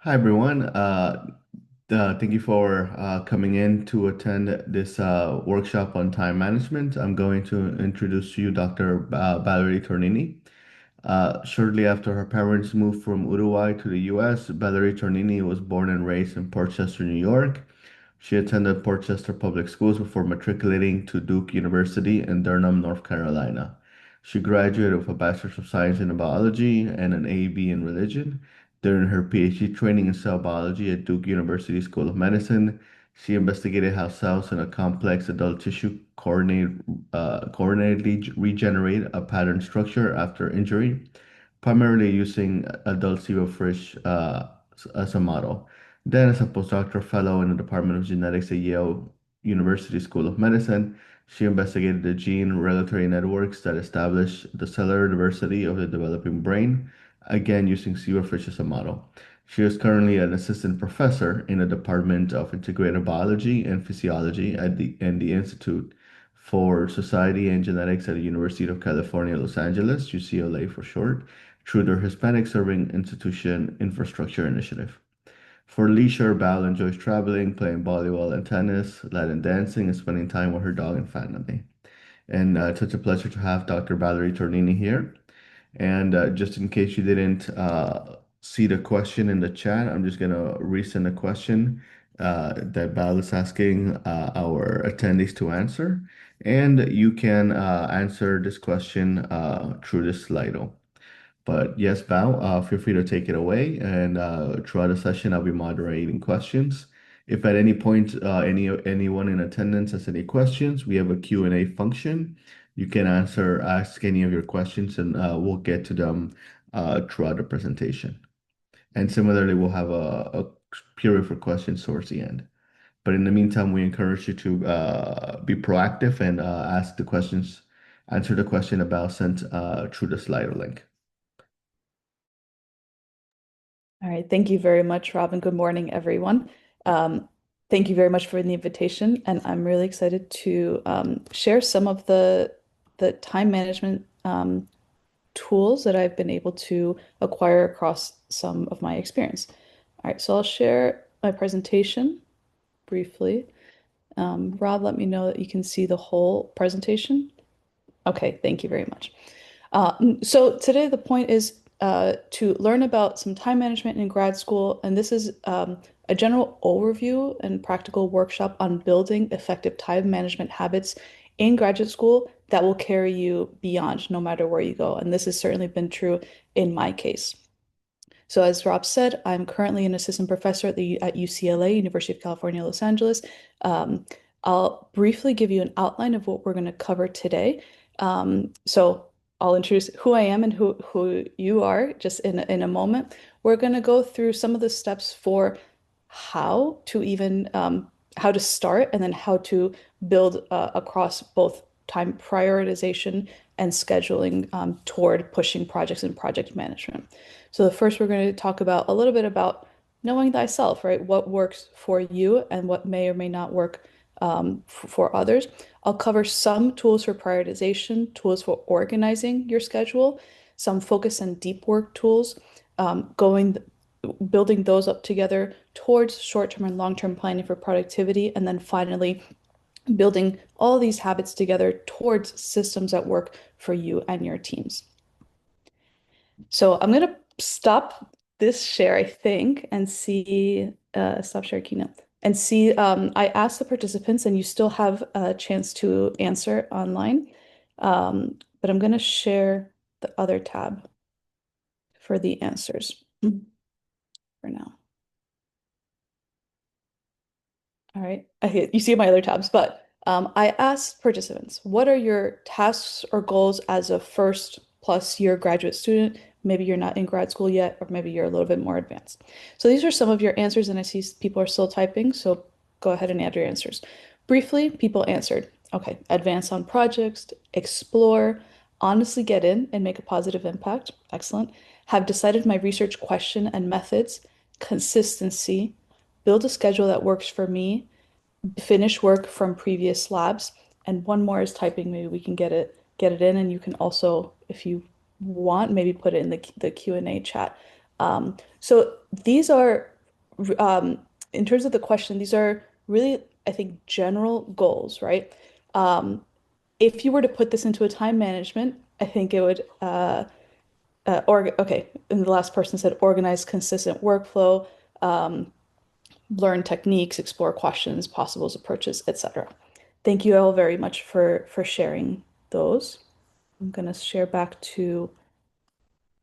Hi everyone. Thank you for coming in to attend this workshop on time management. I'm going to introduce to you Dr. Valerie Tornini. Shortly after her parents moved from Uruguay to the US, Valerie Tornini was born and raised in Portchester, New York. She attended Portchester Public Schools before matriculating to Duke University in Durham, North Carolina. She graduated with a Bachelor's of Science in Biology and an A.B. in Religion. During her PhD training in cell biology at Duke University School of Medicine, she investigated how cells in a complex adult tissue coordinatedly regenerate a pattern structure after injury, primarily using adult zebrafish as a model. Then, as a postdoctoral fellow in the Department of Genetics at Yale University School of Medicine, she investigated the gene regulatory networks that establish the cellular diversity of the developing brain, again using zebrafish as a model. She is currently an assistant professor in the Department of Integrative Biology and Physiology in the Institute for Society and Genetics at the University of California, Los Angeles, UCLA for short, through their Hispanic Serving Institution Infrastructure Initiative. For leisure, Val enjoys traveling, playing volleyball and tennis, Latin dancing, and spending time with her dog and family. And it's such a pleasure to have Dr. Valerie Tornini here. And just in case you didn't see the question in the chat, I'm just going to resend a question that Val is asking our attendees to answer. And you can answer this question through this Slido. But yes, Val, feel free to take it away. And throughout the session, I'll be moderating questions. If at any point anyone in attendance has any questions, we have a Q&A function. You can ask any of your questions, and we'll get to them throughout the presentation. And similarly, we'll have a period for questions towards the end. But in the meantime, we encourage you to be proactive and answer the question about sent through the Slido link. All right, thank you very much, Rob, and good morning, everyone. Thank you very much for the invitation, and I'm really excited to share some of the time management tools that I've been able to acquire across some of my experience. All right, so I'll share my presentation briefly. Rob, let me know that you can see the whole presentation. Okay, thank you very much. So today the point is to learn about some time management in grad school, and this is a general overview and practical workshop on building effective time management habits in graduate school that will carry you beyond no matter where you go. And this has certainly been true in my case. So as Rob said, I'm currently an assistant professor at UCLA, University of California, Los Angeles. I'll briefly give you an outline of what we're going to cover today. So I'll introduce who I am and who you are just in a moment. We're going to go through some of the steps for how to even how to start and then how to build across both time prioritization and scheduling toward pushing projects and project management. So the first we're going to talk about a little bit about knowing thyself, right? What works for you and what may or may not work for others. I'll cover some tools for prioritization, tools for organizing your schedule, some focus and deep work tools, building those up together towards short-term and long-term planning for productivity, and then finally building all these habits together towards systems that work for you and your teams. So I'm going to stop this share, I think, and see, stop share keynote and see, I asked the participants and you still have a chance to answer online. But I'm going to share the other tab for the answers for now. All right, you see my other tabs, but I asked participants, what are your tasks or goals as a first plus year graduate student? Maybe you're not in grad school yet, or maybe you're a little bit more advanced. So these are some of your answers, and I see people are still typing, so go ahead and add your answers. Briefly, people answered, okay, advance on projects, explore, honestly get in and make a positive impact. Excellent. Have decided my research question and methods, consistency, build a schedule that works for me, finish work from previous labs, and one more is typing. Maybe we can get it in, and you can also, if you want, maybe put it in the Q&A chat. So these are, um, in terms of the question, these are really, I think, general goals, right? Um, if you were to put this into a time management, I think it would, okay, and the last person said organize consistent workflow, um, learn techniques, explore questions, possibles, approaches, etc. Thank you all very much for sharing those. I'm going to share back to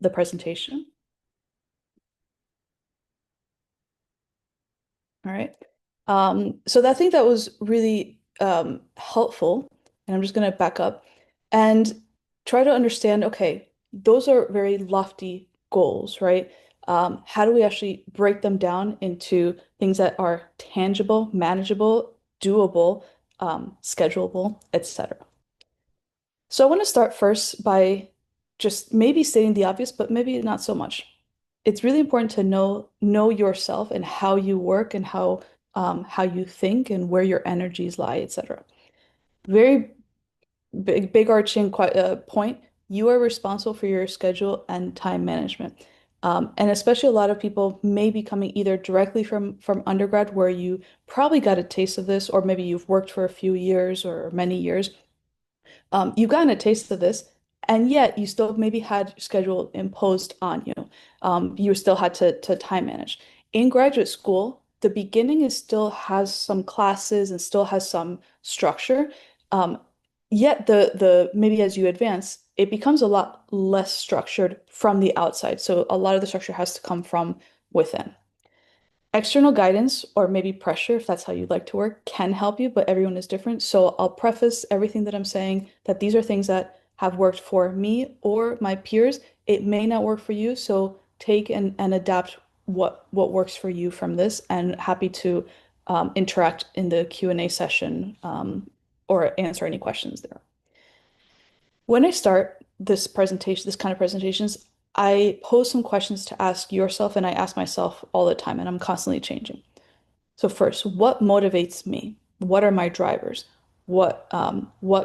the presentation. All right. So I think that was really helpful. And I'm just going to back up and try to understand, okay, those are very lofty goals, right? How do we actually break them down into things that are tangible, manageable, doable, schedulable, etc. So I want to start first by just maybe stating the obvious, but maybe not so much. It's really important to know yourself and how you work and how you think and where your energies lie, etc. Very big arching point. You are responsible for your schedule and time management. And especially a lot of people may be coming either directly from undergrad where you probably got a taste of this, or maybe you've worked for a few years or many years, you've gotten a taste of this, and yet you still maybe had schedule imposed on you. You still had to time manage. In graduate school, the beginning is still has some classes and still has some structure. Um, Yet the maybe as you advance, it becomes a lot less structured from the outside. So a lot of the structure has to come from within. External guidance or maybe pressure, if that's how you'd like to work, can help you, but everyone is different. So I'll preface everything that I'm saying that these are things that have worked for me or my peers. It may not work for you, so take and adapt what works for you from this, and happy to interact in the Q&A session, or answer any questions there. When I start this presentation, this kind of presentations, I pose some questions to ask yourself, and I ask myself all the time, and I'm constantly changing. So first, what motivates me? What are my drivers? What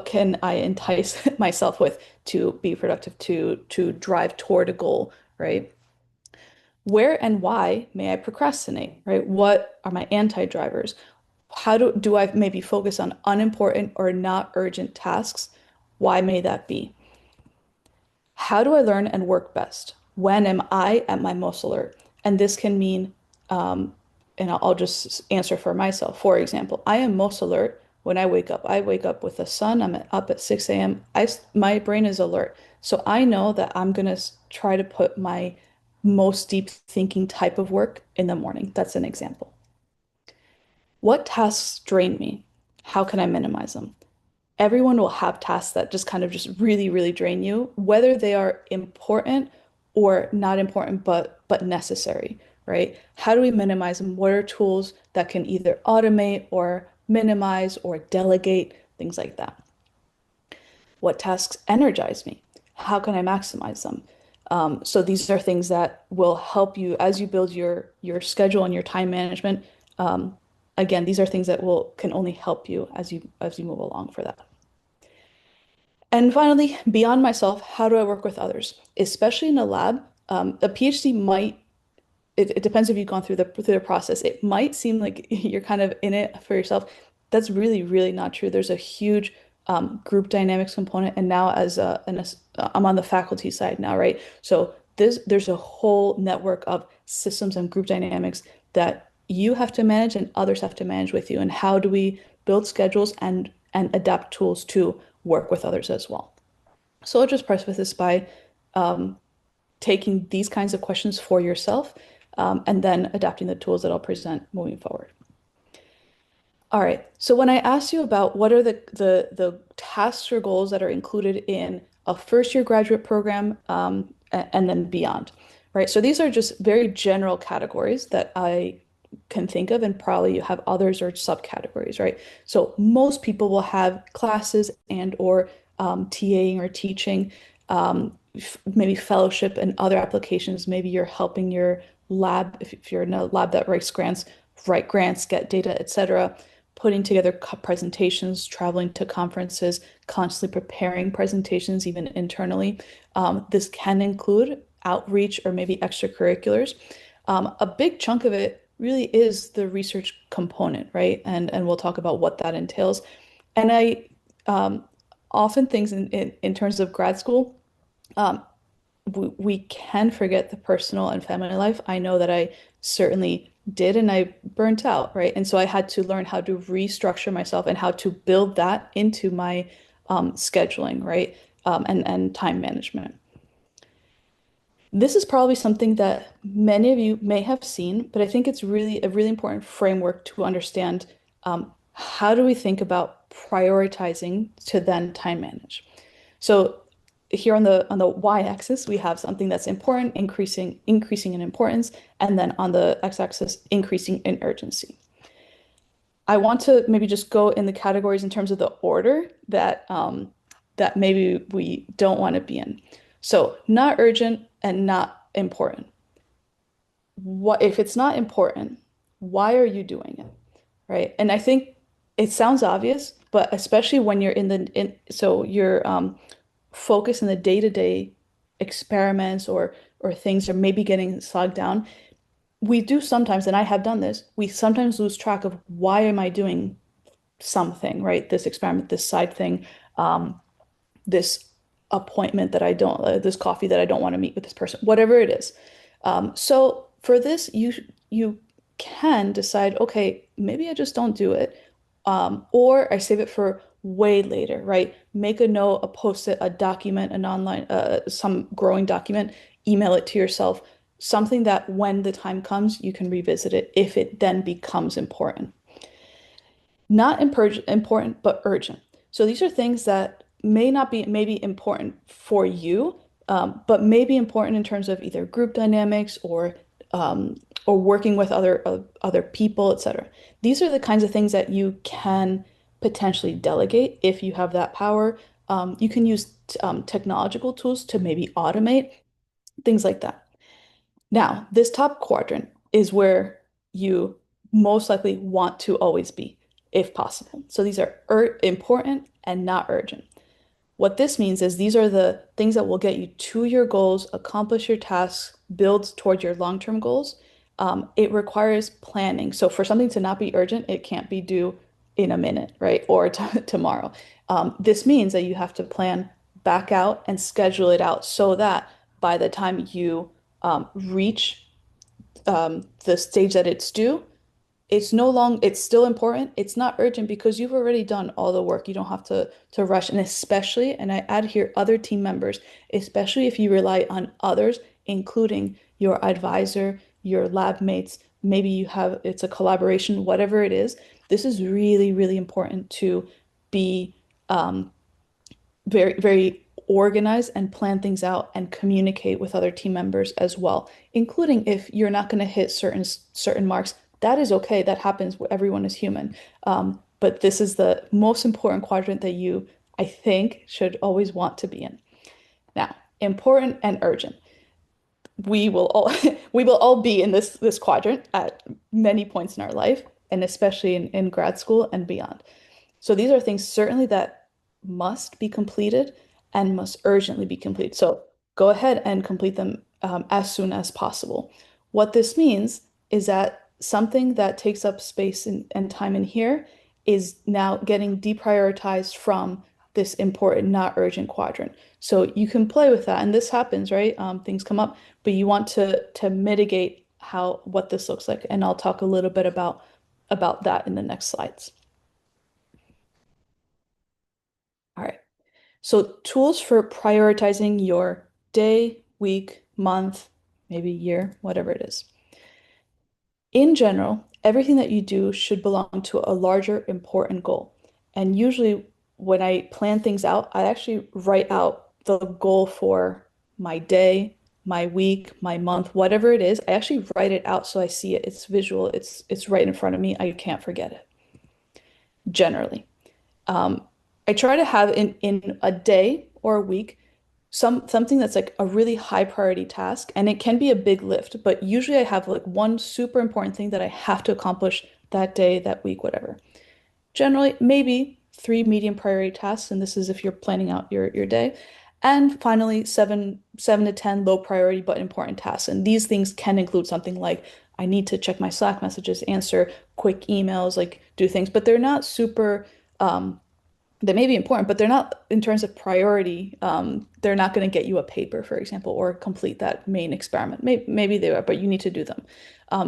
can I entice myself with to be productive, to drive toward a goal, right? Where and why may I procrastinate, right? What are my anti-drivers? How do I maybe focus on unimportant or not urgent tasks? Why may that be? How do I learn and work best? When am I at my most alert? And this can mean, and I'll just answer for myself. For example, I am most alert when I wake up. I wake up with the sun. Up at 6 a.m. My brain is alert. So I know that I'm going to try to put my most deep thinking type of work in the morning. That's an example. What tasks drain me? How can I minimize them? Everyone will have tasks that just really, really drain you, whether they are important or not important, but necessary, right? How do we minimize them? What are tools that can either automate or minimize or delegate, things like that? What tasks energize me? How can I maximize them? So these are things that will help you as you build your schedule and your time management. Again, these are things that will can only help you as you move along for that. And finally, beyond myself, how do I work with others? Especially in a lab, a PhD might, it depends if you've gone through the process. It might seem like you're kind of in it for yourself. That's really, really not true. There's a huge group dynamics component. And now I'm on the faculty side now, right? So there's a whole network of systems and group dynamics that you have to manage and others have to manage with you. And how do we build schedules and adapt tools to work with others as well? So I'll just preface this by taking these kinds of questions for yourself, and then adapting the tools that I'll present moving forward. All right. So when I asked you about what are the tasks or goals that are included in a first year graduate program, and then beyond, right? So these are just very general categories that I can think of, and probably you have others or subcategories, right? So most people will have classes and or TAing or teaching, maybe fellowship and other applications. Maybe you're helping your lab, if you're in a lab that write grants, get data, etc., putting together presentations, traveling to conferences, constantly preparing presentations, even internally. This can include outreach or maybe extracurriculars, a big chunk of it really is the research component, right? And we'll talk about what that entails. And I often things in terms of grad school, um, we can forget the personal and family life. I know that I certainly did, and I burnt out, right? And so I had to learn how to restructure myself and how to build that into my scheduling, right? And time management. This is probably something that many of you may have seen, but I think it's really a really important framework to understand how do we think about prioritizing to then time manage. So here on the y-axis, we have something that's important, increasing in importance, and then on the x-axis, increasing in urgency. I want to maybe just go in the categories in terms of the order that maybe we don't want to be in. So not urgent and not important. What if it's not important, why are you doing it? Right? And I think it sounds obvious, but especially when you're so you're focused in the day-to-day experiments or things are maybe getting slogged down, we do sometimes, and I have done this, we sometimes lose track of why am I doing something, right? This experiment, this side thing, this appointment that I don't, this coffee that I don't want to meet with this person, whatever it is. So for this, you can decide, okay, maybe I just don't do it, or I save it for way later, right? Make a note, a post-it, a document, an online, some growing document, email it to yourself, something that when the time comes, you can revisit it if it then becomes important. Not important, but urgent. So these are things that may not be maybe important for you, but may be important in terms of either group dynamics or working with other people, etc. These are the kinds of things that you can potentially delegate if you have that power. You can use technological tools to maybe automate things like that. Now, this top quadrant is where you most likely want to always be, if possible. So these are important and not urgent. What this means is these are the things that will get you to your goals, accomplish your tasks, build toward your long-term goals. It requires planning. So for something to not be urgent, it can't be due in a minute, right? Or tomorrow. This means that you have to plan back out and schedule it out so that by the time you reach the stage that it's due, it's still important. It's not urgent because you've already done all the work. You don't have to rush. And especially, and I add here other team members, especially if you rely on others, including your advisor, your lab mates, maybe it's a collaboration, whatever it is. This is really, really important to be very, very organize and plan things out and communicate with other team members as well, including if you're not going to hit certain marks. That is okay. That happens. Everyone is human. But this is the most important quadrant that you, I think, should always want to be in. Now, important and urgent. We will all we will all be in this quadrant at many points in our life, and especially in grad school and beyond. So these are things certainly that must be completed and must urgently be completed. So go ahead and complete them as soon as possible. What this means is that something that takes up space and time in here is now getting deprioritized from this important, not urgent quadrant. So you can play with that, and this happens, right? Things come up, but you want to mitigate what this looks like, and I'll talk a little bit about that in the next slides. All right. So tools for prioritizing your day, week, month, maybe year, whatever it is. In general, everything that you do should belong to a larger, important goal. And usually when I plan things out, I actually write out the goal for my day, my week, my month, whatever it is. I actually write it out so I see it. It's visual. It's right in front of me. I can't forget it. Generally. Um, I try to have in a day or a week something that's like a really high priority task, and it can be a big lift, but usually I have like one super important thing that I have to accomplish that day, that week, whatever. Generally, maybe three medium priority tasks, and this is if you're planning out your day, And finally, seven to 10 low priority but important tasks. And these things can include something like I need to check my Slack messages, answer quick emails, like do things, but they're not super, they may be important, but they're not in terms of priority. They're not going to get you a paper, for example, or complete that main experiment. Maybe they are, but you need to do them.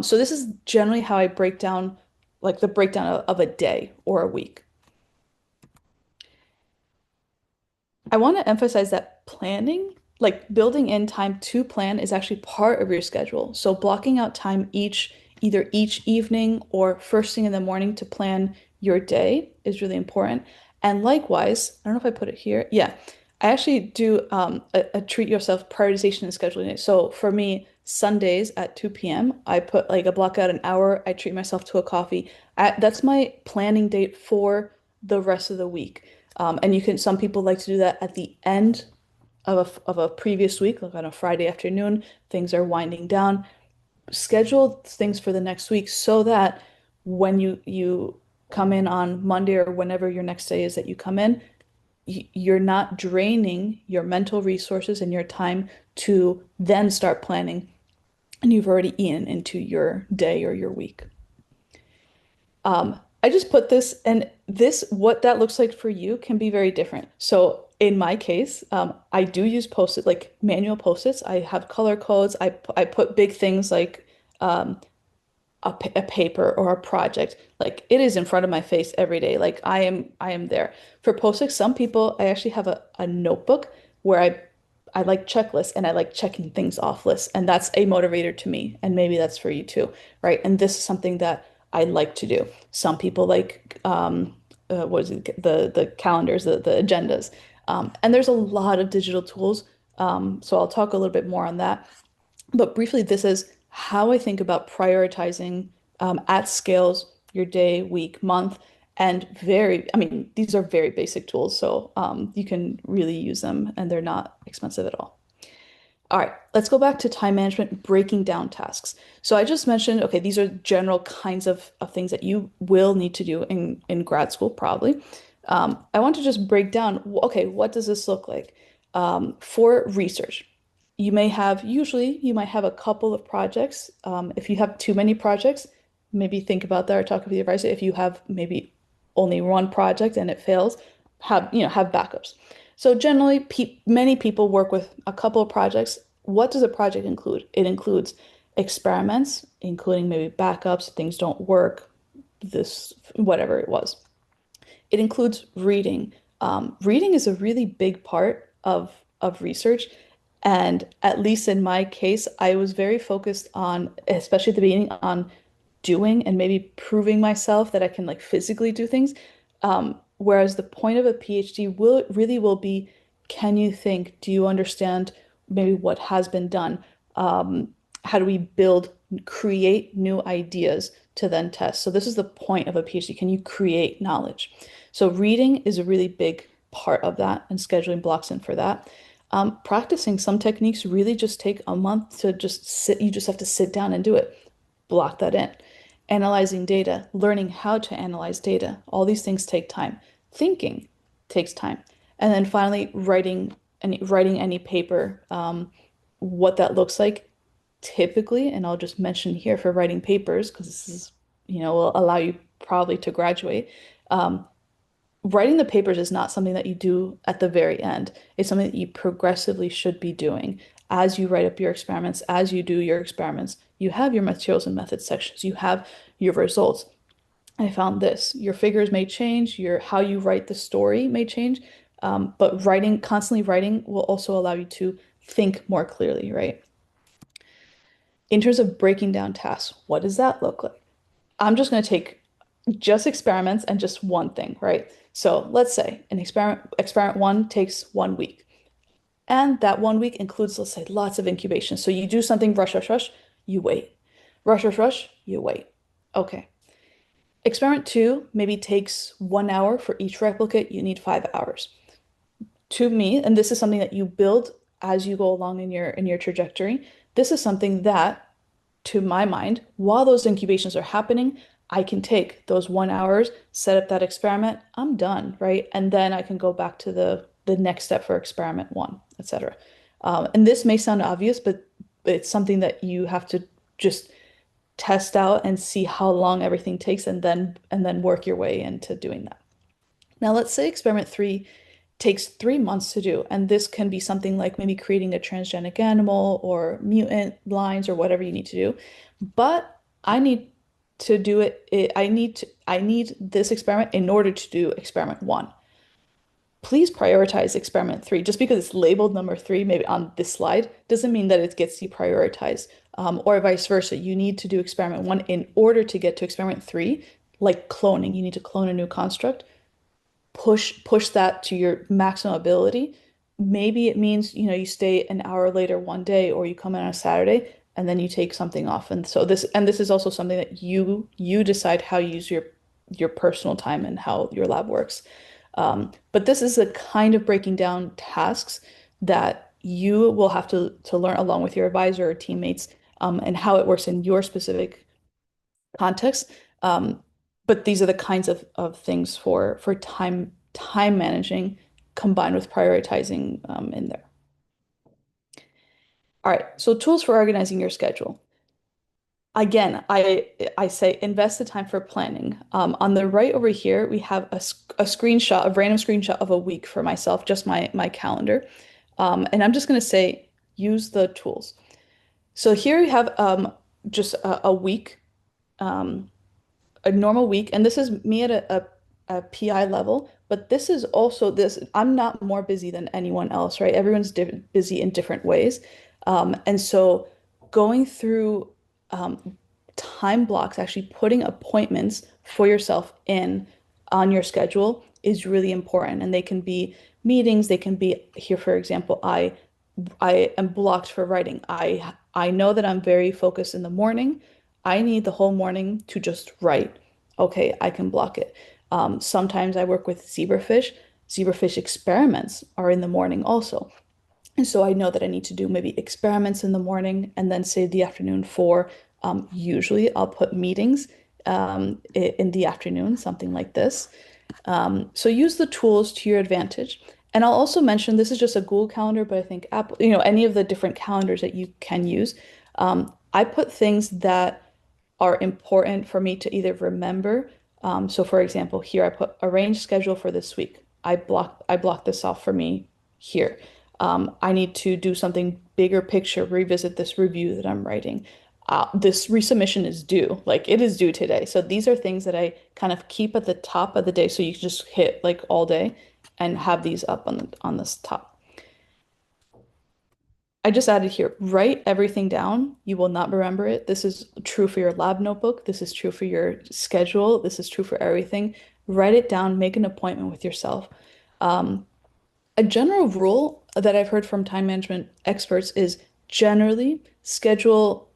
So this is generally how I break down, like the breakdown of a day or a week. I want to emphasize that planning, like building in time to plan, is actually part of your schedule. So blocking out time either each evening or first thing in the morning to plan your day is really important. And likewise, I don't know if I put it here. Yeah, I actually do a treat yourself prioritization and scheduling it. So for me, Sundays at 2 p.m., I put like a block out an hour. I treat myself to a coffee. That's my planning date for the rest of the week. And some people like to do that at the end of a previous week, like on a Friday afternoon, things are winding down. Schedule things for the next week so that when you come in on Monday or whenever your next day is that you come in, you're not draining your mental resources and your time to then start planning, and you've already eaten into your day or your week. I just put this, and what that looks like for you can be very different. So in my case, I do use post-it, like manual post-its. I have color codes. I put big things like um, a paper or a project. Like it is in front of my face every day. Like I am there. For post-its, some people, I actually have a notebook where I like checklists and I like checking things off lists. And that's a motivator to me. And maybe that's for you too, right? And this is something that I like to do. Some people like what is it, the calendars, the agendas. And there's a lot of digital tools. So I'll talk a little bit more on that. But briefly, this is how I think about prioritizing at scales your day, week, month, and I mean, these are very basic tools, so you can really use them and they're not expensive at all. All right, let's go back to time management, breaking down tasks. So I just mentioned, okay, these are general kinds of things that you will need to do in grad school, probably. I want to just break down, okay, what does this look like? For research, usually you might have a couple of projects. If you have too many projects, maybe think about that or talk with the advisor. If you have maybe only one project and it fails, have backups. So generally, many people work with a couple of projects. What does a project include? It includes experiments, including maybe backups, things don't work, this, whatever it was. It includes reading. Reading is a really big part of research. And at least in my case, I was very focused on, especially at the beginning, on doing and maybe proving myself that I can like physically do things. Whereas the point of a PhD will be, can you think? Do you understand maybe what has been done? How do we create new ideas to then test? So this is the point of a PhD. Can you create knowledge? So reading is a really big part of that, and scheduling blocks in for that. Practicing some techniques really just take a month to just sit. You just have to sit down and do it. Block that in. Analyzing data, learning how to analyze data. All these things take time. Thinking takes time. And then finally, writing any paper, what that looks like typically, and I'll just mention here for writing papers, because this is, will allow you probably to graduate. Um, Writing the papers is not something that you do at the very end. It's something that you progressively should be doing as you write up your experiments, as you do your experiments. You have your materials and methods sections, you have your results. I found this. Your figures may change, how you write the story may change, but constantly writing will also allow you to think more clearly, right? In terms of breaking down tasks, what does that look like? I'm just going to take just experiments and just one thing, right? So let's say experiment one takes 1 week. And that 1 week includes, let's say, lots of incubation. So you do something, rush, rush, rush, you wait. Rush, rush, rush, you wait. Okay. Experiment two maybe takes 1 hour for each replicate. You need 5 hours. To me, and this is something that you build as you go along in your trajectory, this is something that, to my mind, while those incubations are happening, I can take those 1 hours, set up that experiment, I'm done, right? And then I can go back to the next step for experiment one, etc. And this may sound obvious, but it's something that you have to just test out and see how long everything takes and then work your way into doing that. Now, let's say experiment three takes 3 months to do, and this can be something like maybe creating a transgenic animal or mutant lines or whatever you need to do. But I need to do it. I need this experiment in order to do experiment one. Please prioritize experiment three. Just because it's labeled number three, maybe on this slide, doesn't mean that it gets deprioritized, or vice versa. You need to do experiment one in order to get to experiment three, like cloning. You need to clone a new construct. Push that to your maximum ability. Maybe it means, you stay an hour later one day, or you come in on a Saturday and then you take something off. And this is also something that you decide how you use your personal time and how your lab works. But this is a kind of breaking down tasks that you will have to learn along with your advisor or teammates, and how it works in your specific context. Um, but these are the kinds of things for time managing combined with prioritizing, in there. All right, so tools for organizing your schedule. Again, I say invest the time for planning. On the right over here, we have a screenshot, a random screenshot of a week for myself, just my calendar. And I'm just going to say use the tools. So here we have just a week, um, a normal week, and this is me at a PI level, but this is also this, I'm not more busy than anyone else, right? Everyone's busy in different ways. And so going through time blocks, actually putting appointments for yourself in on your schedule is really important. And they can be meetings, they can be here, for example, I am blocked for writing. I know that I'm very focused in the morning. I need the whole morning to just write. Okay, I can block it. Sometimes I work with zebrafish. Zebrafish experiments are in the morning also. And so I know that I need to do maybe experiments in the morning and then save the afternoon for, usually I'll put meetings in the afternoon, something like this. So use the tools to your advantage. And I'll also mention this is just a Google Calendar, but I think Apple, any of the different calendars that you can use. I put things that are important for me to either remember. So for example, here I put arrange schedule for this week. I block this off for me here. I need to do something bigger picture, revisit this review that I'm writing. This resubmission is due, like it is due today. So these are things that I kind of keep at the top of the day, so you can just hit like all day and have these up on this top. I just added here, write everything down. You will not remember it. This is true for your lab notebook. This is true for your schedule. This is true for everything. Write it down, make an appointment with yourself. Um, a general rule that I've heard from time management experts is generally schedule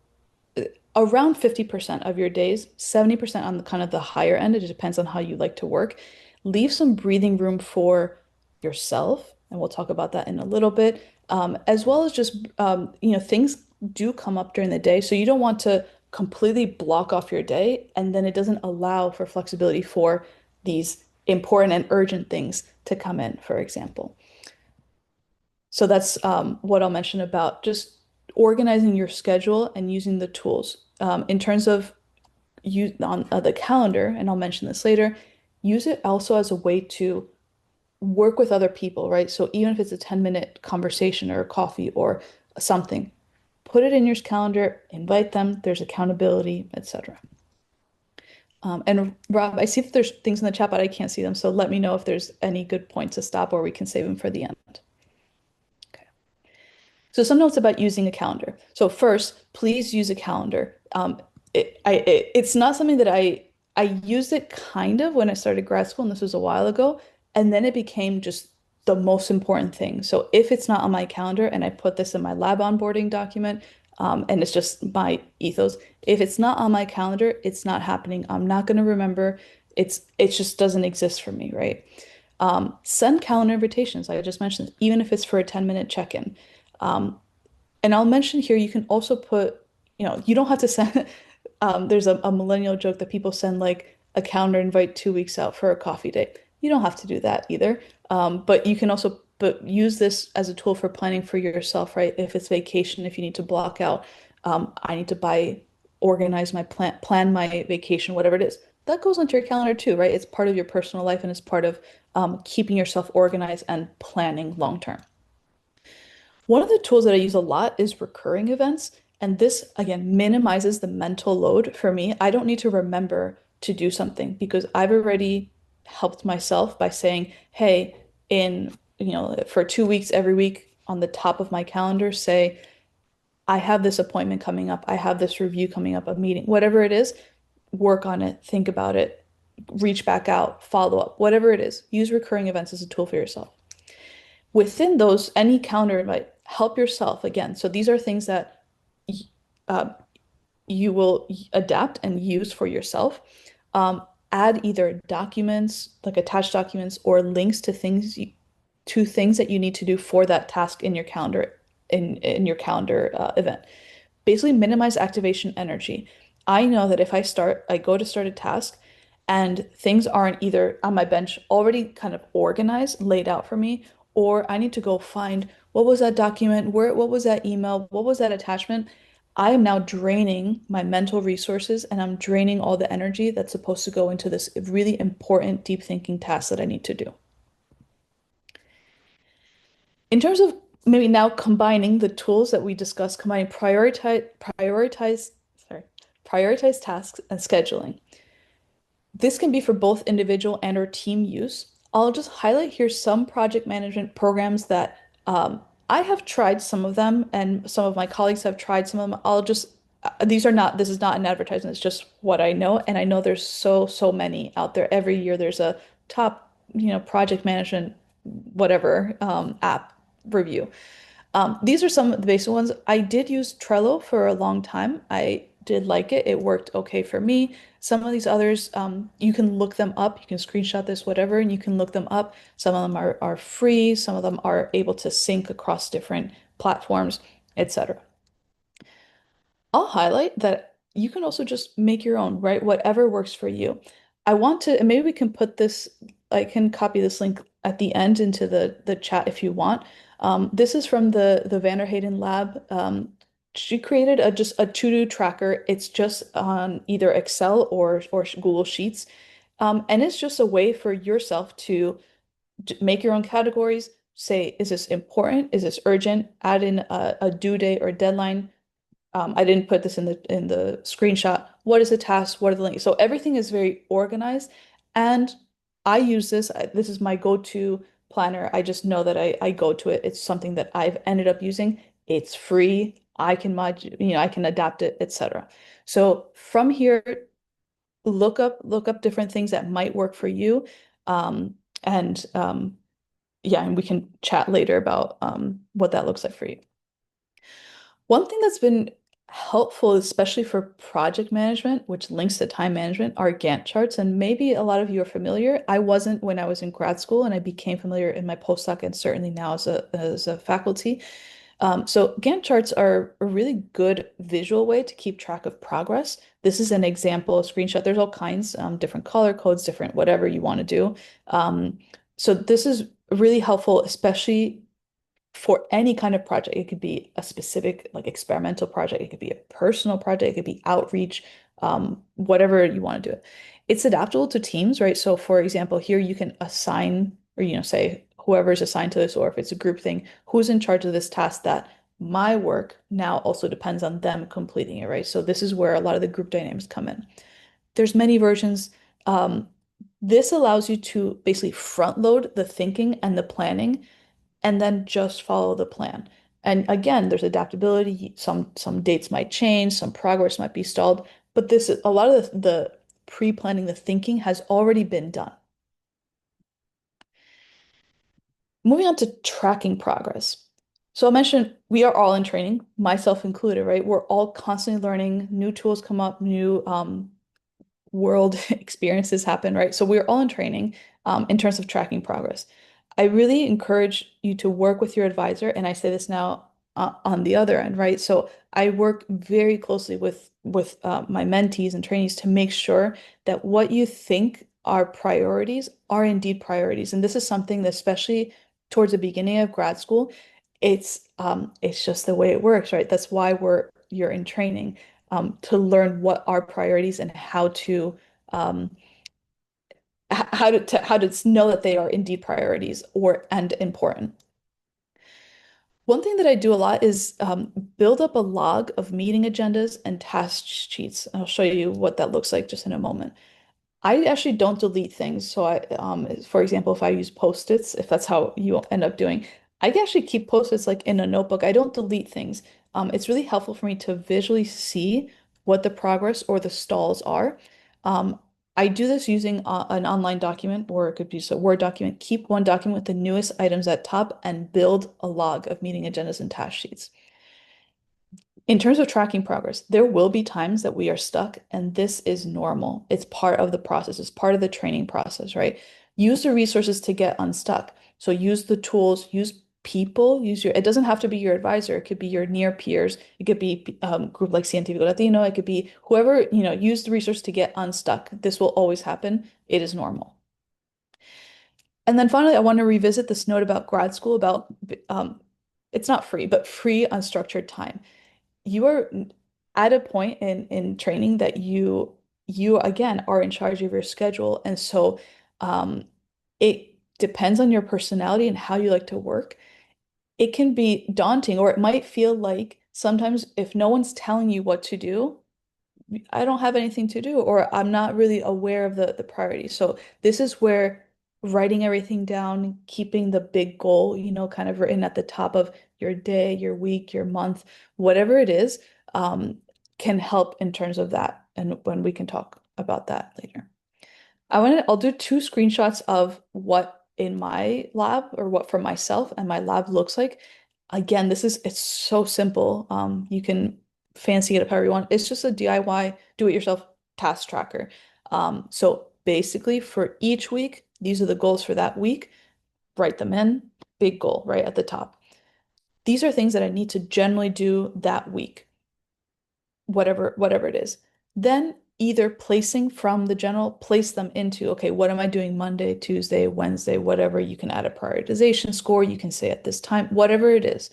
around 50% of your days, 70% on the kind of the higher end. It depends on how you like to work. Leave some breathing room for yourself, and we'll talk about that in a little bit, as well as just, things do come up during the day. So you don't want to completely block off your day, and then it doesn't allow for flexibility for these important and urgent things to come in, for example. So that's what I'll mention about just organizing your schedule and using the tools. In terms of use on the calendar, and I'll mention this later, use it also as a way to work with other people, right? So even if it's a 10-minute conversation or a coffee or something, put it in your calendar, invite them, there's accountability, etc. And Rob, I see that there's things in the chat, but I can't see them. So let me know if there's any good points to stop, or we can save them for the end. Okay. So some notes about using a calendar. So first, please use a calendar. It's not something that I used it kind of when I started grad school, and this was a while ago, and then it became just the most important thing. So if it's not on my calendar, and I put this in my lab onboarding document, and it's just my ethos, if it's not on my calendar, it's not happening. I'm not going to remember. It just doesn't exist for me, right? Send calendar invitations, like I just mentioned, even if it's for a 10-minute check-in. And I'll mention here, you can also put, you don't have to send, there's a millennial joke that people send like a calendar invite 2 weeks out for a coffee date. You don't have to do that either. But you can also but use this as a tool for planning for yourself, right? If it's vacation, if you need to block out, I need to organize my plan my vacation, whatever it is. That goes onto your calendar too, right? It's part of your personal life and it's part of keeping yourself organized and planning long term. One of the tools that I use a lot is recurring events. And this, again, minimizes the mental load for me. I don't need to remember to do something because I've already helped myself by saying, hey, for 2 weeks, every week on the top of my calendar, say, I have this appointment coming up. I have this review coming up, a meeting, whatever it is, work on it, think about it, reach back out, follow up, whatever it is. Use recurring events as a tool for yourself. Within those, any calendar invite, help yourself again. So these are things that uh, you will adapt and use for yourself. Add either documents, like attached documents, or links to things that you need to do for that task in your calendar in your calendar event. Basically, minimize activation energy. I know that if I go to start a task and things aren't either on my bench already kind of organized, laid out for me, or I need to go find what was that document, what was that email, what was that attachment. I am now draining my mental resources and I'm draining all the energy that's supposed to go into this really important deep thinking task that I need to do. In terms of maybe now combining the tools that we discussed, combining sorry, prioritize tasks and scheduling. This can be for both individual and or team use. I'll just highlight here some project management programs that I have tried some of them and some of my colleagues have tried some of them. This is not an advertisement, it's just what I know. And I know there's so many out there. Every year there's a top, project management, whatever, app review. These are some of the basic ones. I did use Trello for a long time. I did like it. It worked okay for me. Some of these others, you can look them up. You can screenshot this, whatever, and you can look them up. Some of them are free. Some of them are able to sync across different platforms, etc. I'll highlight that you can also just make your own, right? Whatever works for you. And maybe we can I can copy this link at the end into the chat if you want. This is from the Vanderheyden lab. She created just a to-do tracker. It's just on either Excel or Google Sheets. And it's just a way for yourself to make your own categories. Say, is this important? Is this urgent? Add in a due date or deadline. I didn't put this in the screenshot. What is the task? What are the links? So everything is very organized. And I use this. This is my go-to planner. I just know that I go to it. It's something that I've ended up using. It's free. I can adapt it, etc. So from here, look up different things that might work for you. And yeah, and we can chat later about what that looks like for you. One thing that's been helpful, especially for project management, which links to time management, are Gantt charts. And maybe a lot of you are familiar. I wasn't when I was in grad school, and I became familiar in my postdoc and certainly now as a faculty. So Gantt charts are a really good visual way to keep track of progress. This is an example, a screenshot. There's all kinds, different color codes, different whatever you want to do. So this is really helpful, especially for any kind of project. It could be a specific like experimental project, it could be a personal project, it could be outreach, whatever you want to do it. It's adaptable to teams, right? So for example, here you can assign or say whoever's assigned to this, or if it's a group thing, who's in charge of this task that my work now also depends on them completing it, right? So this is where a lot of the group dynamics come in. There's many versions. This allows you to basically front load the thinking and the planning and then just follow the plan. And again, there's adaptability. Some dates might change, some progress might be stalled, but this a lot of the pre-planning, the thinking has already been done. Moving on to tracking progress. So I mentioned we are all in training, myself included, right? We're all constantly learning, new tools come up, new world experiences happen, right? So we're all in training in terms of tracking progress. I really encourage you to work with your advisor, and I say this now on the other end, right? So I work very closely with my mentees and trainees to make sure that what you think are priorities are indeed priorities. And this is something that especially towards the beginning of grad school, it's just the way it works, right? That's why you're in training to learn what are priorities and um, how to know that they are indeed priorities or and important. One thing that I do a lot is build up a log of meeting agendas and task sheets. I'll show you what that looks like just in a moment. I actually don't delete things. So for example, if I use Post-its, if that's how you end up doing, I can actually keep Post-its like in a notebook. I don't delete things. It's really helpful for me to visually see what the progress or the stalls are. Um, I do this using an online document, or it could be just a Word document. Keep one document with the newest items at top and build a log of meeting agendas and task sheets. In terms of tracking progress, there will be times that we are stuck, and this is normal. It's part of the process, it's part of the training process, right? Use the resources to get unstuck. So use the tools, use people, it doesn't have to be your advisor, it could be your near peers, it could be group like Cientifico Latino, it could be whoever, use the resource to get unstuck. This will always happen. It is normal. And then finally, I want to revisit this note about grad school about um, it's not free, but free unstructured time. You are at a point in training that you again are in charge of your schedule, and so um, it depends on your personality and how you like to work. It can be daunting, or it might feel like sometimes if no one's telling you what to do, I don't have anything to do, or I'm not really aware of the priorities. So this is where writing everything down, keeping the big goal, kind of written at the top of your day, your week, your month, whatever it is, um, can help in terms of that. And when we can talk about that later. I'll do two screenshots of what in my lab or what for myself and my lab looks like. Again, it's so simple. You can fancy it up however you want. It's just a DIY, do-it-yourself task tracker. So basically for each week, these are the goals for that week. Write them in, big goal right at the top. These are things that I need to generally do that week, whatever it is. Then either placing from the general, place them into, okay, what am I doing Monday, Tuesday, Wednesday, whatever. You can add a prioritization score. You can say at this time, whatever it is.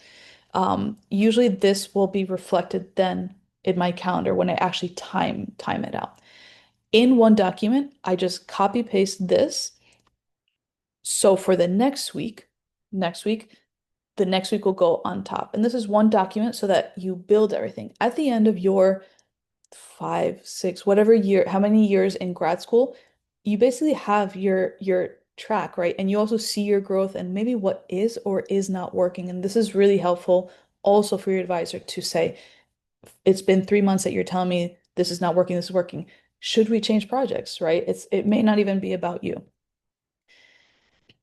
Usually this will be reflected then in my calendar when I actually time it out. In one document, I just copy paste this. So for the next week, the next week will go on top. And this is one document so that you build everything. At the end of your 5, 6, whatever year, how many years in grad school, you basically have your track, right? And you also see your growth and maybe what is or is not working. And this is really helpful also for your advisor to say, it's been 3 months that you're telling me this is not working, this is working. Should we change projects, right? It may not even be about you.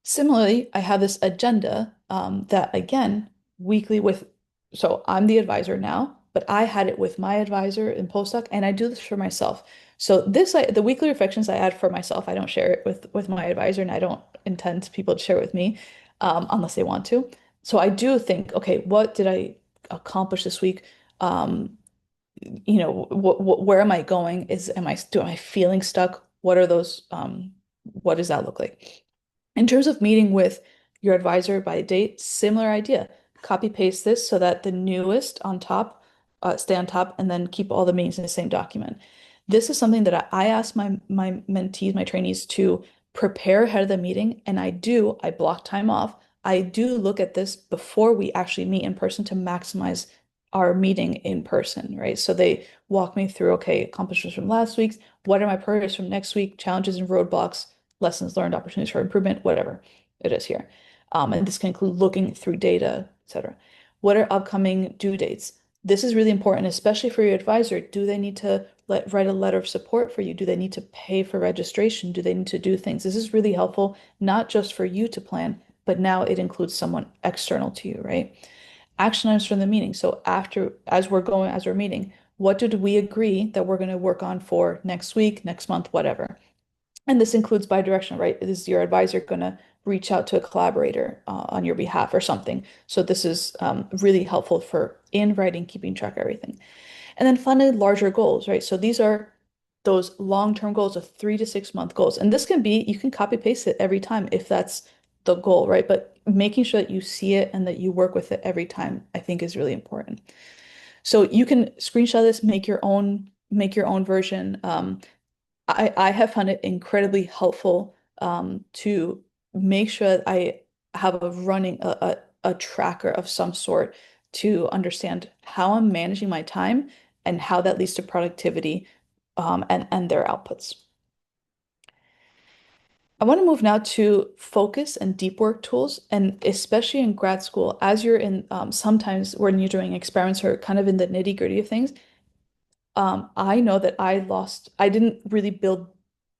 Similarly, I have this agenda that again, weekly so I'm the advisor now, but I had it with my advisor in postdoc, and I do this for myself. So the weekly reflections I add for myself, I don't share it with my advisor, and I don't intend people to share it with me unless they want to. So I do think, okay, what did I accomplish this week? Um, where am I going? Am I feeling stuck? What does that look like? In terms of meeting with your advisor by date, similar idea. Copy paste this so that the newest on top stay on top, and then keep all the meetings in the same document. This is something that I ask my mentees, my trainees to prepare ahead of the meeting, and I block time off. I do look at this before we actually meet in person to maximize our meeting in person, right? So they walk me through, okay, accomplishments from last week's, what are my priorities from next week, challenges and roadblocks, lessons learned, opportunities for improvement, whatever it is here. And this can include looking through data, etc. What are upcoming due dates? This is really important, especially for your advisor. Do they need to write a letter of support for you? Do they need to pay for registration? Do they need to do things? This is really helpful, not just for you to plan, but now it includes someone external to you, right? Action items from the meeting. So as we're meeting, what did we agree that we're going to work on for next week, next month, whatever? And this includes bidirectional, right? Is your advisor going to reach out to a collaborator on your behalf or something? So this is really helpful for in writing, keeping track of everything. And then finally, larger goals, right? So these are those long-term goals of 3 to 6 month goals. And this can be, you can copy paste it every time if that's the goal, right? But making sure that you see it and that you work with it every time, I think is really important. So you can screenshot this, make your own version. I have found it incredibly helpful to make sure that I have a tracker of some sort to understand how I'm managing my time and how that leads to productivity and their outputs. I want to move now to focus and deep work tools, and especially in grad school, as you're in sometimes when you're doing experiments or kind of in the nitty-gritty of things, I know that I didn't really build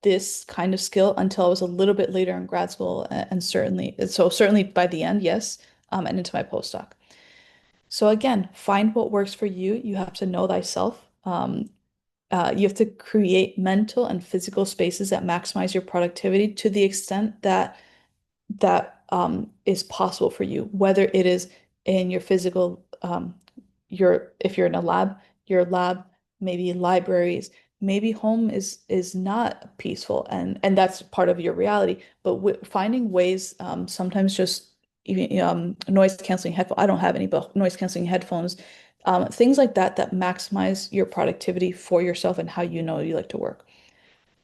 this kind of skill until I was a little bit later in grad school, and certainly by the end, yes, and into my postdoc. So again, find what works for you. You have to know thyself. You have to create mental and physical spaces that maximize your productivity to the extent that is possible for you, whether it is in your physical, if you're in a lab, your lab, maybe libraries, maybe home is not peaceful, and that's part of your reality. But w finding ways, sometimes just even noise canceling headphones. I don't have any, but noise canceling headphones, things like that that maximize your productivity for yourself and how you know you like to work.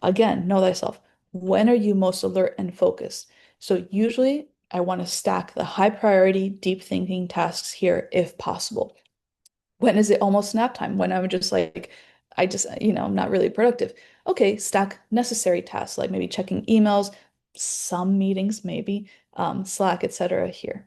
Again, know thyself. When are you most alert and focused? So usually I want to stack the high priority, deep thinking tasks here if possible. When is it almost nap time? When I'm just like, I'm not really productive. Okay, stack necessary tasks like maybe checking emails, some meetings, maybe, Slack, etc. here.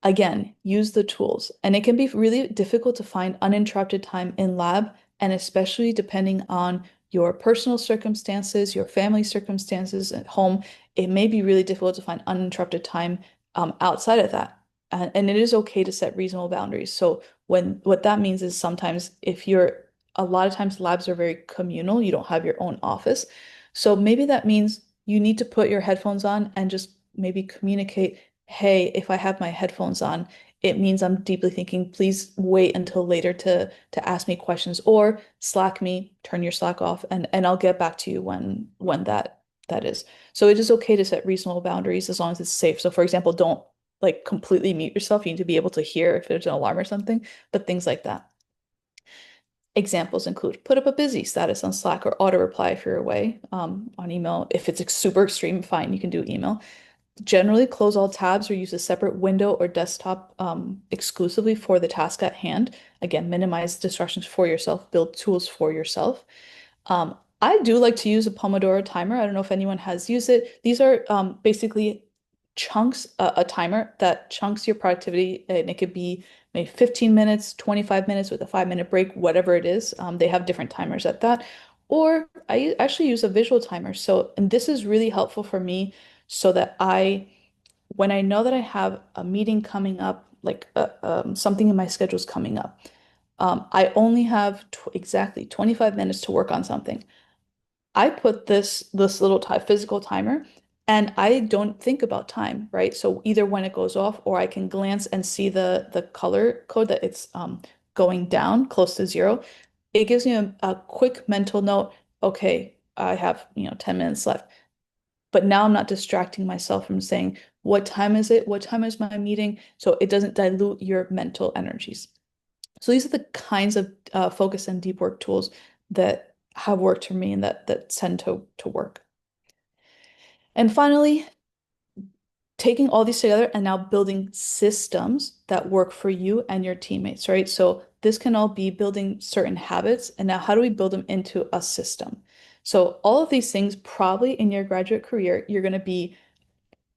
Again, use the tools. And it can be really difficult to find uninterrupted time in lab, and especially depending on your personal circumstances, your family circumstances at home, it may be really difficult to find uninterrupted time outside of that. And it is okay to set reasonable boundaries. So what that means is sometimes if you're a lot of times labs are very communal, you don't have your own office. So maybe that means you need to put your headphones on and just maybe communicate, hey, if I have my headphones on, it means I'm deeply thinking, please wait until later to ask me questions or Slack me, turn your Slack off, and I'll get back to you when that is. So it is okay to set reasonable boundaries as long as it's safe. So for example, don't like completely mute yourself. You need to be able to hear if there's an alarm or something, but things like that. Examples include put up a busy status on Slack or auto reply if you're away on email. If it's super extreme, fine, you can do email. Generally, close all tabs or use a separate window or desktop exclusively for the task at hand. Again, minimize distractions for yourself, build tools for yourself. I do like to use a Pomodoro timer. I don't know if anyone has used it. These are basically chunks, a timer that chunks your productivity, and it could be maybe 15 minutes, 25 minutes with a 5-minute break, whatever it is. They have different timers at that. Or I actually use a visual timer. So, and this is really helpful for me so that when I know that I have a meeting coming up, like something in my schedule is coming up, I only have tw exactly 25 minutes to work on something. I put this little physical timer and I don't think about time, right? So either when it goes off or I can glance and see the color code that it's going down close to zero. It gives me a quick mental note. Okay, I have, 10 minutes left. But now I'm not distracting myself from saying, what time is it? What time is my meeting? So it doesn't dilute your mental energies. So these are the kinds of focus and deep work tools that have worked for me and that tend to work. And finally, taking all these together and now building systems that work for you and your teammates, right? So this can all be building certain habits. And now how do we build them into a system? So all of these things probably in your graduate career, you're going to be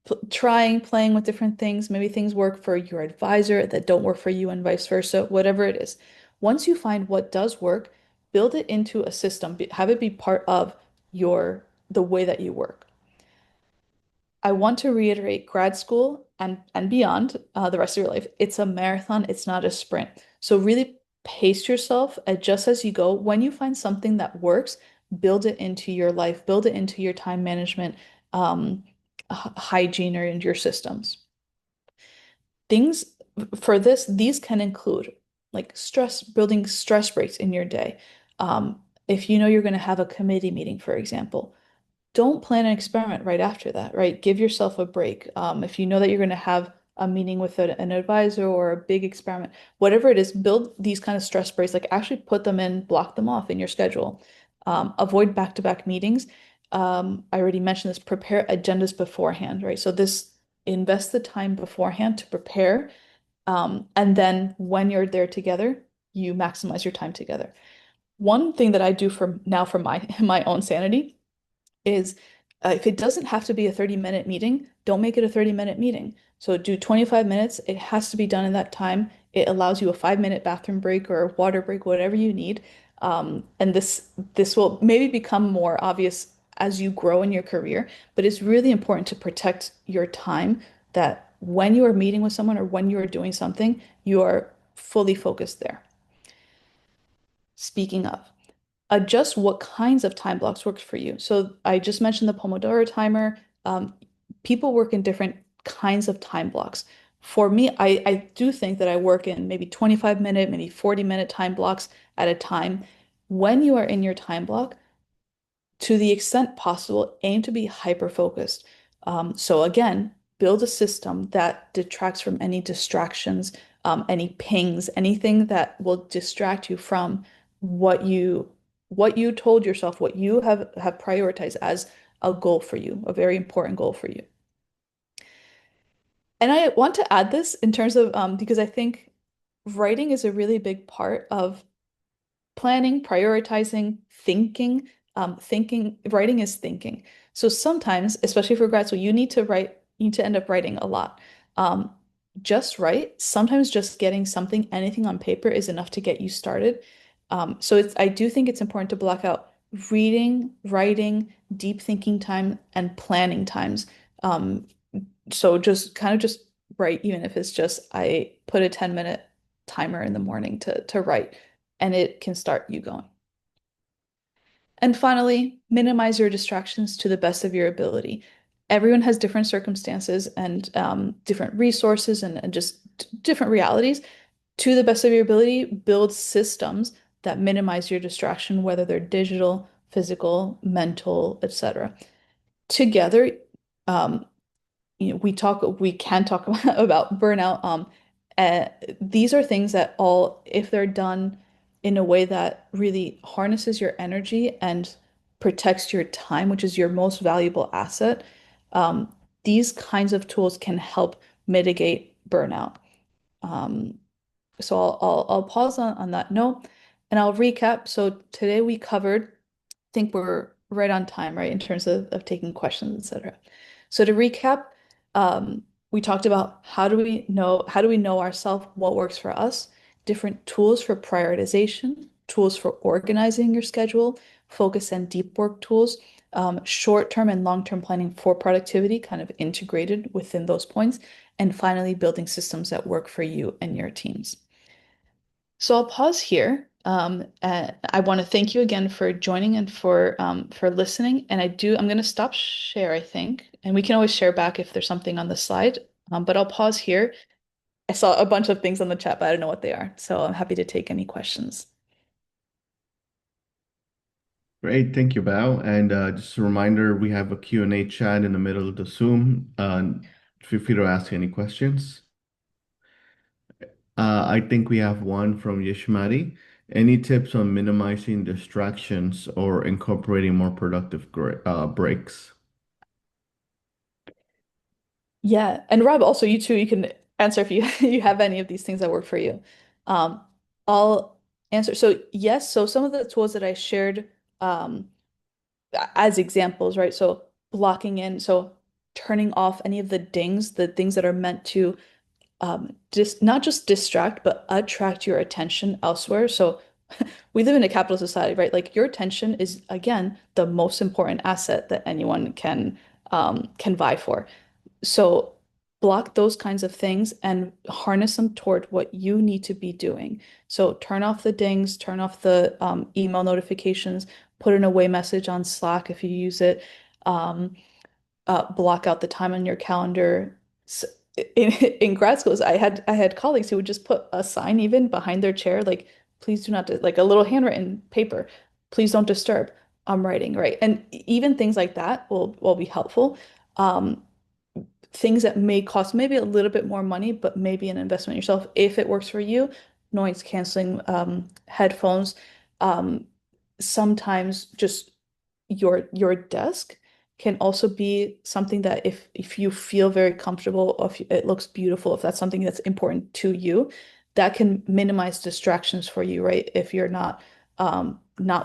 playing with different things. Maybe things work for your advisor that don't work for you and vice versa, whatever it is. Once you find what does work, build it into a system, have it be part of the way that you work. I want to reiterate grad school and beyond the rest of your life. It's a marathon, it's not a sprint. So really pace yourself, adjust as you go. When you find something that works, build it into your life, build it into your time management, hygiene or into your systems. Things for these can include like building stress breaks in your day. If you know you're going to have a committee meeting, for example, don't plan an experiment right after that, right? Give yourself a break. If you know that you're going to have a meeting with an advisor or a big experiment, whatever it is, build these kind of stress breaks, like actually put them in, block them off in your schedule. Avoid back-to-back meetings. I already mentioned this, prepare agendas beforehand, right? So this invest the time beforehand to prepare. And then when you're there together, you maximize your time together. One thing that I do for now for my my own sanity is if it doesn't have to be a 30-minute meeting, don't make it a 30-minute meeting. So do 25 minutes. It has to be done in that time. It allows you a 5-minute bathroom break or water break, whatever you need. And this will maybe become more obvious as you grow in your career, but it's really important to protect your time that when you are meeting with someone or when you are doing something, you are fully focused there. Speaking of, adjust what kinds of time blocks works for you. So I just mentioned the Pomodoro timer. People work in different kinds of time blocks. For me, I do think that I work in maybe 25-minute, maybe 40-minute time blocks at a time. When you are in your time block, to the extent possible, aim to be hyper focused. So again, build a system that detracts from any distractions, any pings, anything that will distract you from what you told yourself, what you have prioritized as a goal for you, a very important goal for you. And I want to add this in terms of because I think writing is a really big part of planning, prioritizing, thinking. Writing is thinking. So sometimes, especially for grad school, you need to end up writing a lot. Um, just write. Sometimes just getting something, anything on paper is enough to get you started. I do think it's important to block out reading, writing, deep thinking time, and planning times. Um, so just kind of just write, even if it's just I put a 10-minute timer in the morning to write, and it can start you going. And finally, minimize your distractions to the best of your ability. Everyone has different circumstances and different resources and just different realities. To the best of your ability, build systems that minimize your distraction, whether they're digital, physical, mental, etc. Together, um, we can talk about burnout. Uh, these are things that all, if they're done in a way that really harnesses your energy and protects your time, which is your most valuable asset, um, these kinds of tools can help mitigate burnout. Um, so I'll pause on that note and I'll recap. So today we covered, I think we're right on time, right, in terms of taking questions, etc. So to recap, we talked about how do we know ourselves, what works for us, different tools for prioritization, tools for organizing your schedule, focus and deep work tools, short-term and long-term planning for productivity, kind of integrated within those points, and finally building systems that work for you and your teams. So I'll pause here. I want to thank you again for joining and for listening. And I'm going to stop share, I think, and we can always share back if there's something on the slide. But I'll pause here. I saw a bunch of things on the chat, but I don't know what they are. So I'm happy to take any questions. Great, thank you, Val. And just a reminder, we have a Q&A chat in the middle of the Zoom. Feel free to ask any questions. I think we have one from Yeshmati. Any tips on minimizing distractions or incorporating more productive breaks? Yeah, and Rob, also you too, you can answer if you you have any of these things that work for you. Um, I'll answer. So yes, so some of the tools that I shared um, as examples, right? So blocking in, so turning off any of the dings, the things that are meant to just not just distract, but attract your attention elsewhere. So we live in a capitalist society, right? Like your attention is again the most important asset that anyone can vie for. So block those kinds of things and harness them toward what you need to be doing. So turn off the dings, turn off the email notifications, put an away message on Slack if you use it. Um, block out the time on your calendar. In grad schools, I had colleagues who would just put a sign even behind their chair, like please do not like a little handwritten paper, please don't disturb. I'm writing, right? And even things like that will be helpful. Um, Things that may cost maybe a little bit more money, but maybe an investment in yourself if it works for you. Noise canceling headphones. Um, Sometimes just your desk can also be something that if you feel very comfortable, or if it looks beautiful, if that's something that's important to you, that can minimize distractions for you, right? If you're not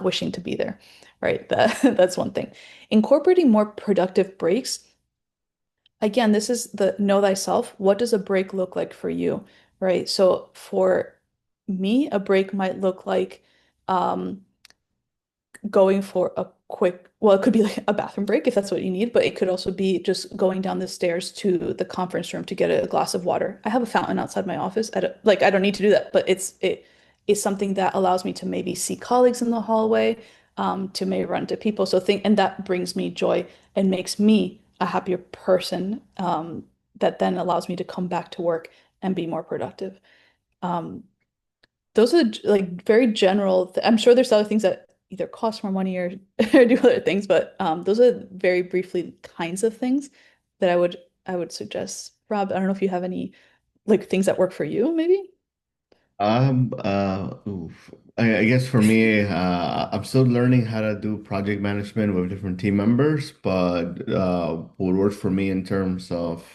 wishing to be there, right? That's one thing. Incorporating more productive breaks. Again, this is the know thyself. What does a break look like for you, right? So for me, a break might look like um, going for a quick, well, it could be like a bathroom break if that's what you need, but it could also be just going down the stairs to the conference room to get a glass of water. I have a fountain outside my office. I don't need to do that, but it is something that allows me to maybe see colleagues in the hallway, to maybe run to people. And that brings me joy and makes me a happier person, that then allows me to come back to work and be more productive. Um, those are like very general. I'm sure there's other things that either cost more money or, or do other things, but those are very briefly kinds of things that I would suggest. Rob, I don't know if you have any like things that work for you, maybe? Oof. I guess for me, I'm still learning how to do project management with different team members, but what works for me in terms of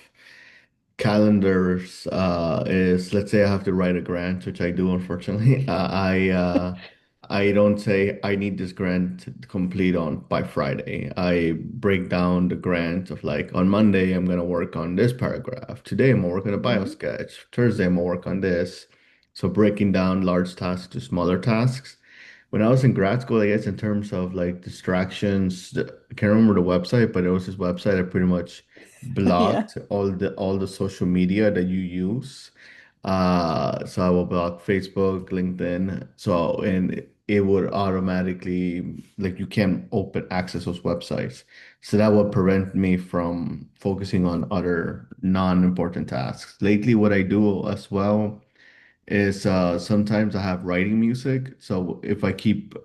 calendars is, let's say I have to write a grant, which I do unfortunately. I don't say I need this grant to complete on by Friday. I break down the grant of like on Monday I'm gonna work on this paragraph. Today I'm gonna work on a bio Mhm. sketch. Thursday I'm gonna work on this. So breaking down large tasks to smaller tasks. When I was in grad school, I guess in terms of like distractions, I can't remember the website, but it was this website that pretty much Yeah. blocked all the social media that you use. So I will block Facebook, LinkedIn. So and it would automatically like you can't open access those websites. So that would prevent me from focusing on other non-important tasks. Lately, what I do as well is sometimes I have writing music. So if I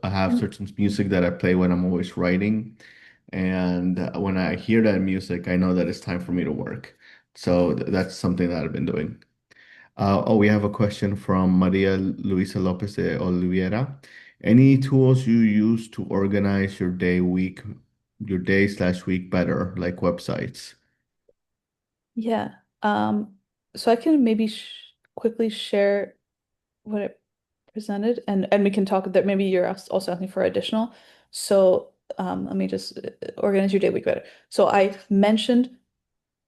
have Mm. certain music that I play when I'm always writing, and when I hear that music, I know that it's time for me to work. So that's something that I've been doing. We have a question from Maria Luisa Lopez de Oliveira. Any tools you use to organize your day/week better, like websites? Yeah. So I can maybe sh quickly share what it presented, and we can talk that maybe you're also asking for additional. So let me just organize your day week better. So I mentioned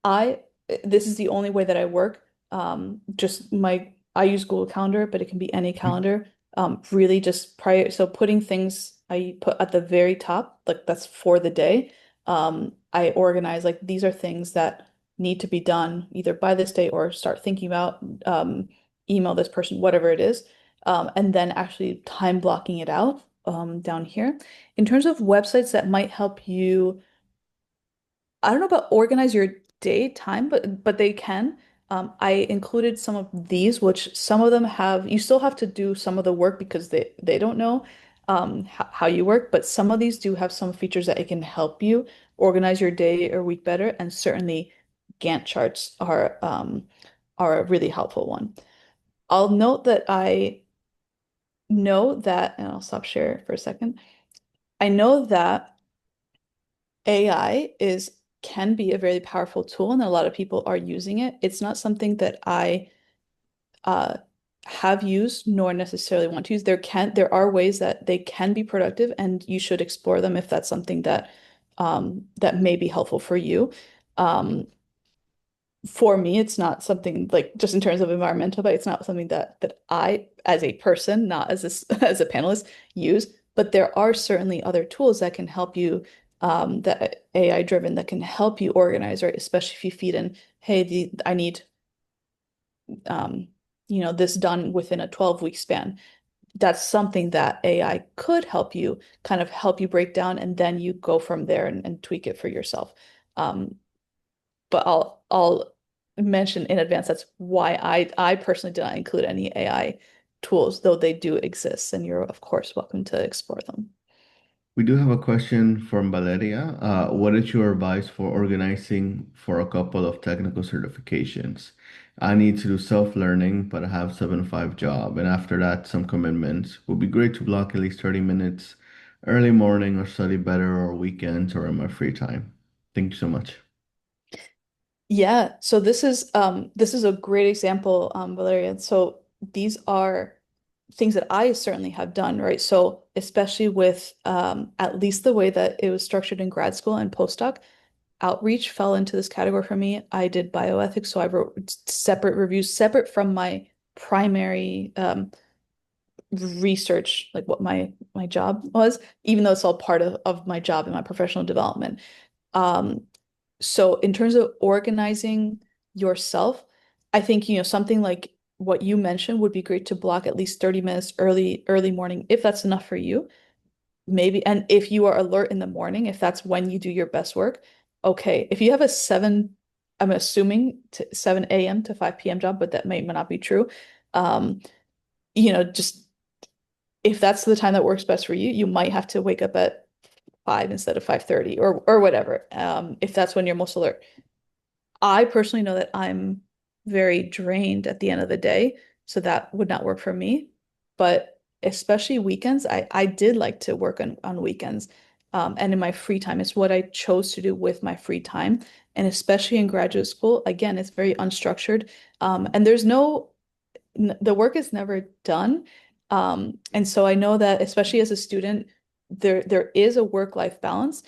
I this is the only way that I work. Just I use Google Calendar, but it can be any calendar. Really just prior, so putting things I put at the very top, like that's for the day. I organize like these are things that need to be done either by this day or start thinking about, email this person, whatever it is. And then actually time blocking it out, down here. In terms of websites that might help you, I don't know about organize your day time, but they can. I included some of these, which some of them have, you still have to do some of the work because they don't know how you work, but some of these do have some features that it can help you organize your day or week better, and certainly Gantt charts are a really helpful one. I'll note that I know that, and I'll stop share for a second. I know that AI is can be a very powerful tool, and a lot of people are using it. It's not something that I uh, have used nor necessarily want to use. There are ways that they can be productive, and you should explore them if that's something that may be helpful for you. Um, for me, it's not something like just in terms of environmental, but it's not something that I, as a person, not as as a panelist, use. But there are certainly other tools that can help you, that AI driven that can help you organize, right? Especially if you feed in, hey, I need um, this done within a 12-week span. That's something that AI could help you kind of help you break down, and then you go from there and tweak it for yourself. Um, but I'll mention in advance that's why I personally did not include any AI tools, though they do exist, and you're of course welcome to explore them. We do have a question from Valeria. What is your advice for organizing for a couple of technical certifications? I need to do self-learning, but I have 7 to 5 job, and after that, some commitments. Would be great to block at least 30 minutes early morning or study better or weekends or in my free time. Thank you so much. Yeah, so this is a great example, Valeria. So these are things that I certainly have done, right? So especially with at least the way that it was structured in grad school and postdoc, outreach fell into this category for me. I did bioethics, so I wrote separate reviews, separate from my primary research, like what my job was, even though it's all part of my job and my professional development. Um, so in terms of organizing yourself, I think, something like what you mentioned would be great to block at least 30 minutes early morning, if that's enough for you. Maybe, and if you are alert in the morning, if that's when you do your best work, okay. If you have a 7, I'm assuming to 7 a.m. to 5 p.m. job, but that may not be true. Um, just if that's the time that works best for you, you might have to wake up at 5 instead of 5:30 or whatever. If that's when you're most alert. I personally know that I'm very drained at the end of the day, so that would not work for me. But especially weekends, I did like to work on weekends. And in my free time, it's what I chose to do with my free time. And especially in graduate school, again, it's very unstructured. And the work is never done. And so I know that especially as a student, there is a work-life balance.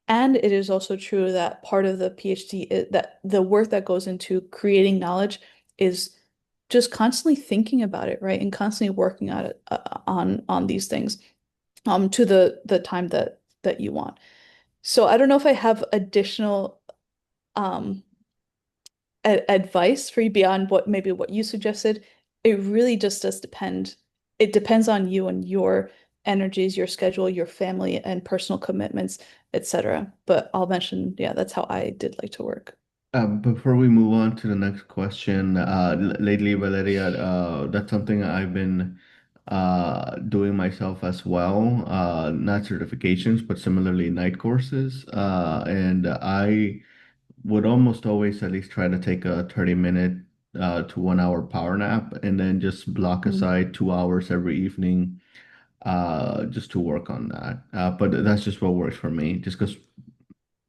And it is also true that part of the PhD is that the work that goes into creating knowledge is just constantly thinking about it, right? And constantly working on it on these things to the time that you want. So I don't know if I have additional um advice for you beyond what you suggested. It really just does depend. It depends on you and your energies, your schedule, your family and personal commitments, etc. But I'll mention, yeah, that's how I did like to work. Before we move on to the next question, lately, Valeria, that's something I've been doing myself as well. Not certifications, but similarly night courses. And I would almost always at least try to take a 30-minute to 1 hour power nap and then just block Mm, aside 2 hours every evening just to work on that. But that's just what works for me, just because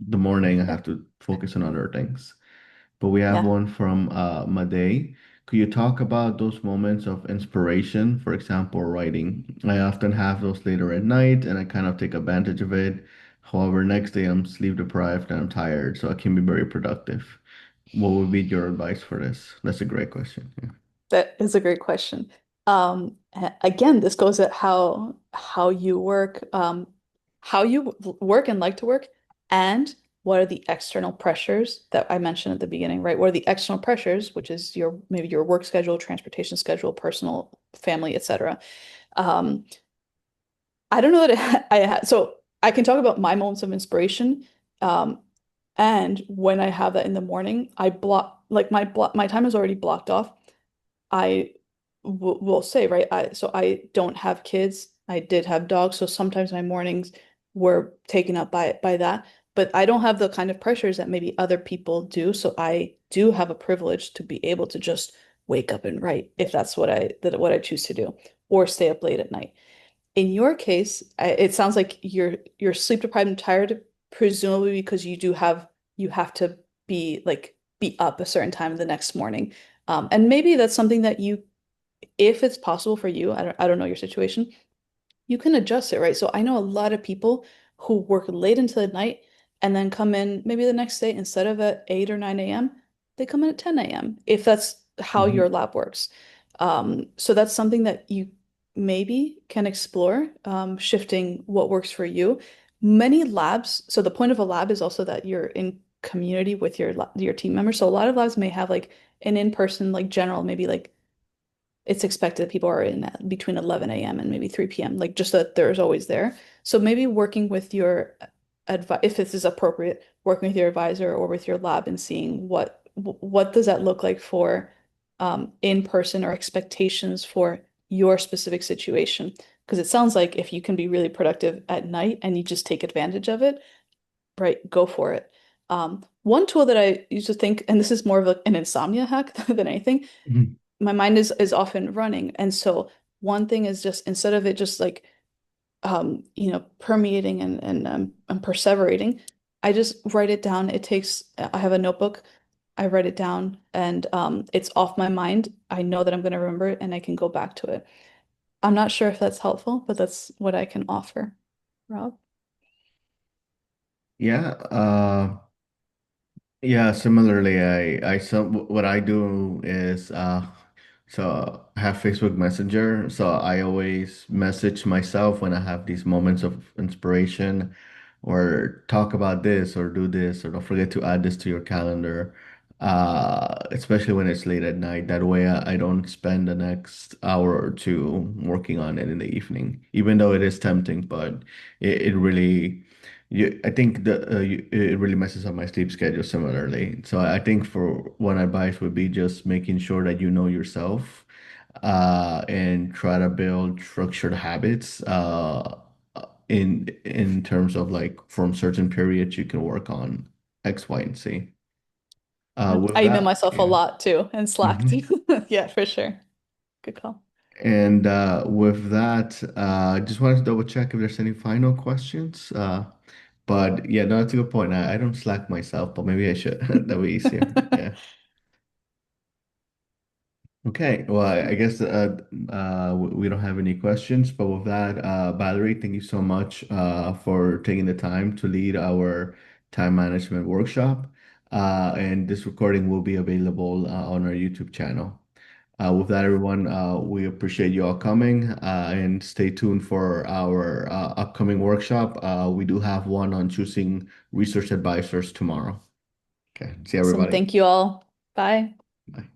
the morning I yeah. have to focus on other things. But we have Yeah. one from Made. Could you talk about those moments of inspiration, for example, writing? I often have those later at night and I kind of take advantage of it. However, next day I'm sleep deprived and I'm tired, so I can be very productive. What would be your advice for this? That's a great question. Yeah. That is a great question. Again, this goes at how you work, how you work and like to work, and what are the external pressures that I mentioned at the beginning, right? What are the external pressures, which is your maybe your work schedule, transportation schedule, personal, family, etc. Um, I don't know that so I can talk about my moments of inspiration. Um, and when I have that in the morning, I block like my time is already blocked off. I will say, right? I don't have kids. I did have dogs, so sometimes my mornings were taken up by that. But I don't have the kind of pressures that maybe other people do. So I do have a privilege to be able to just wake up and write if that's what I choose to do, or stay up late at night. In your case, it sounds like you're sleep deprived and tired, presumably because you have to be up a certain time the next morning. And maybe that's something that if it's possible for you, I don't know your situation, you can adjust it, right? So I know a lot of people who work late into the night and then come in maybe the next day instead of at 8 or 9 a.m., they come in at 10 a.m. if that's how your Mhm. lab works. So that's something that you maybe can explore, shifting what works for you. Many labs, so the point of a lab is also that you're in community with your team members. So a lot of labs may have like an in-person, like general, maybe like it's expected that people are in at between 11 a.m. and maybe 3 p.m. Like just that there's always there. So maybe working with your advice, if this is appropriate, working with your advisor or with your lab and seeing what does that look like for in person or expectations for your specific situation. Because it sounds like if you can be really productive at night and you just take advantage of it, right, go for it. One tool that I used to think, and this is more of an insomnia hack than anything, Mhm. my mind is often running. And so one thing is just instead of it just like permeating and perseverating, I just write it down. I have a notebook, I write it down, and it's off my mind. I know that I'm going to remember it and I can go back to it. I'm not sure if that's helpful, but that's what I can offer. Rob? Yeah, yeah, similarly, what I do is so I have Facebook Messenger, so I always message myself when I have these moments of inspiration or talk about this or do this or don't forget to add this to your calendar. Especially when it's late at night. That way I don't spend the next hour or two working on it in the evening, even though it is tempting, but it really I think it really messes up my sleep schedule similarly. So I think for one advice would be just making sure that you know yourself, and try to build structured habits, in terms of like from certain periods you can work on X, Y, and Z. With I email that, myself a yeah. lot too and Slack too. Mhm. Yeah, for sure. Good call. And with that, I just wanted to double check if there's any final questions. But yeah, no, that's a good point. I don't Slack myself, but maybe I should. That would be easier. Yeah. Okay. Well, I guess we don't have any questions, but with that, Valerie, thank you so much for taking the time to lead our time management workshop. And this recording will be available on our YouTube channel. With that, everyone, we appreciate you all coming, and stay tuned for our upcoming workshop. We do have one on choosing research advisors tomorrow. Okay. See Awesome. everybody. Thank you all. Bye. Bye.